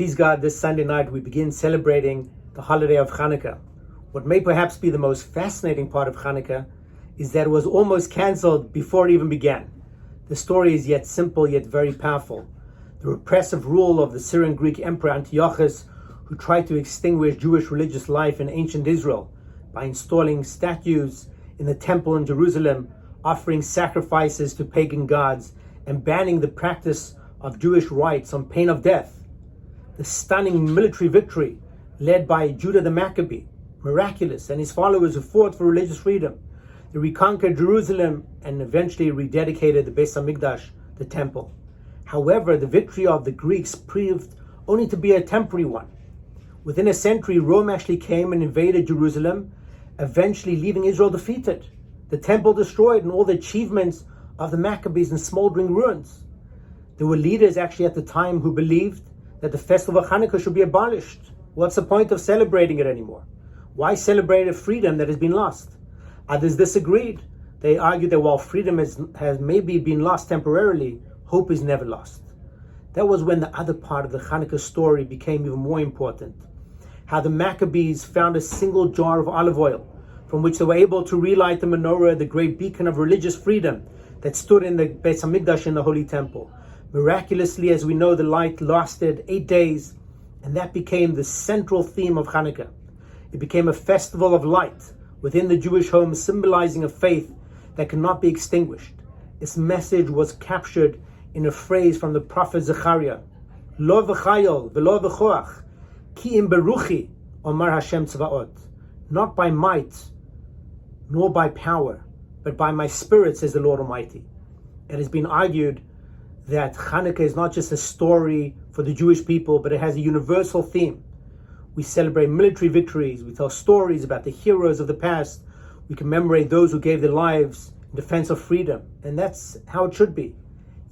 Please God, this Sunday night we begin celebrating the holiday of Hanukkah. What may perhaps be the most fascinating part of Hanukkah is that it was almost cancelled before it even began. The story is yet simple yet very powerful. The repressive rule of the Syrian Greek Emperor Antiochus, who tried to extinguish Jewish religious life in ancient Israel by installing statues in the temple in Jerusalem, offering sacrifices to pagan gods, and banning the practice of Jewish rites on pain of death. The stunning military victory led by Judah the Maccabee, miraculous, and his followers who fought for religious freedom. They reconquered Jerusalem and eventually rededicated the Beis HaMikdash, the temple. However, the victory of the Greeks proved only to be a temporary one. Within a century, Rome actually came and invaded Jerusalem, eventually leaving Israel defeated, the temple destroyed, and all the achievements of the Maccabees in smoldering ruins. There were leaders actually at the time who believed that the festival of Hanukkah should be abolished. What's the point of celebrating it anymore? Why celebrate a freedom that has been lost? Others disagreed. They argued that while freedom has maybe been lost temporarily, hope is never lost. That was when the other part of the Hanukkah story became even more important. How the Maccabees found a single jar of olive oil from which they were able to relight the menorah, the great beacon of religious freedom that stood in the Beis HaMikdash in the Holy Temple. Miraculously, as we know, the light lasted 8 days, and that became the central theme of Hanukkah. It became a festival of light within the Jewish home, symbolizing a faith that cannot be extinguished. Its message was captured in a phrase from the prophet Zechariah, Lo v'chayol v'lo v'choach, ki im beruchi, Omar Hashem Tzvaot. Not by might, nor by power, but by my spirit, says the Lord Almighty. It has been argued that Hanukkah is not just a story for the Jewish people, but it has a universal theme. We celebrate military victories, we tell stories about the heroes of the past, we commemorate those who gave their lives in defense of freedom, and that's how it should be.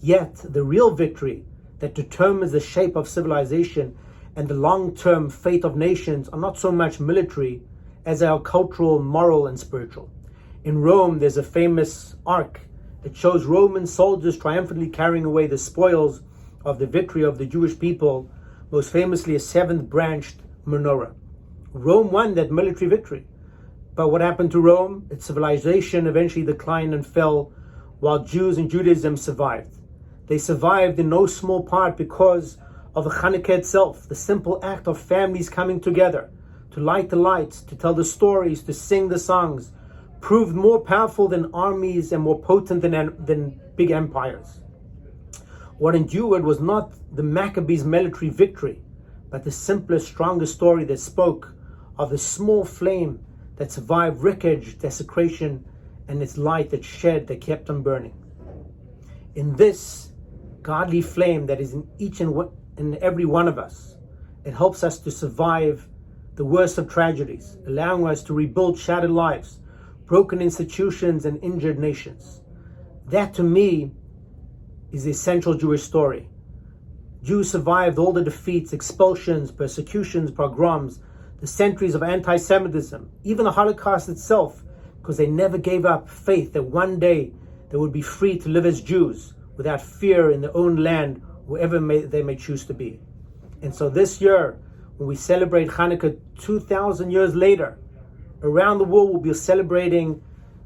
Yet, the real victory that determines the shape of civilization and the long-term fate of nations are not so much military as they are cultural, moral, and spiritual. In Rome, there's a famous ark that shows Roman soldiers triumphantly carrying away the spoils of the victory of the Jewish people, most famously a seventh-branched menorah. Rome won that military victory. But what happened to Rome? Its civilization eventually declined and fell, while Jews and Judaism survived. They survived in no small part because of the Hanukkah itself, the simple act of families coming together to light the lights, to tell the stories, to sing the songs, proved more powerful than armies and more potent than big empires. What endured was not the Maccabees' military victory, but the simpler, stronger story that spoke of the small flame that survived wreckage, desecration, and its light that kept on burning. In this godly flame that is in each and every one of us, it helps us to survive the worst of tragedies, allowing us to rebuild shattered lives, broken institutions, and injured nations. That, to me, is the essential Jewish story. Jews survived all the defeats, expulsions, persecutions, pogroms, the centuries of anti-Semitism, even the Holocaust itself, because they never gave up faith that one day they would be free to live as Jews without fear in their own land, wherever they may choose to be. And so this year, when we celebrate Hanukkah 2,000 years later, around the world we'll be celebrating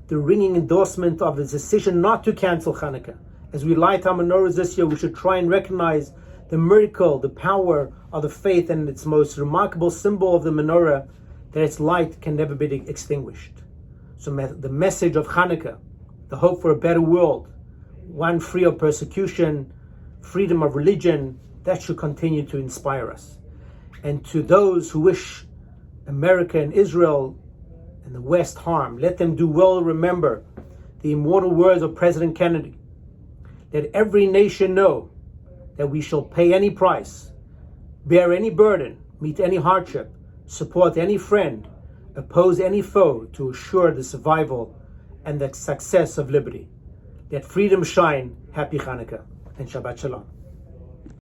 the ringing endorsement of the decision not to cancel Hanukkah. As we light our menorahs this year, we should try and recognize the miracle, the power of the faith, and its most remarkable symbol of the menorah, that its light can never be extinguished. So the message of Hanukkah, the hope for a better world, one free of persecution, freedom of religion, that should continue to inspire us. And to those who wish America and Israel and the West harm, let them do well remember the immortal words of President Kennedy. Let every nation know that we shall pay any price, bear any burden, meet any hardship, support any friend, oppose any foe to assure the survival and the success of liberty. Let freedom shine. Happy Hanukkah and Shabbat Shalom.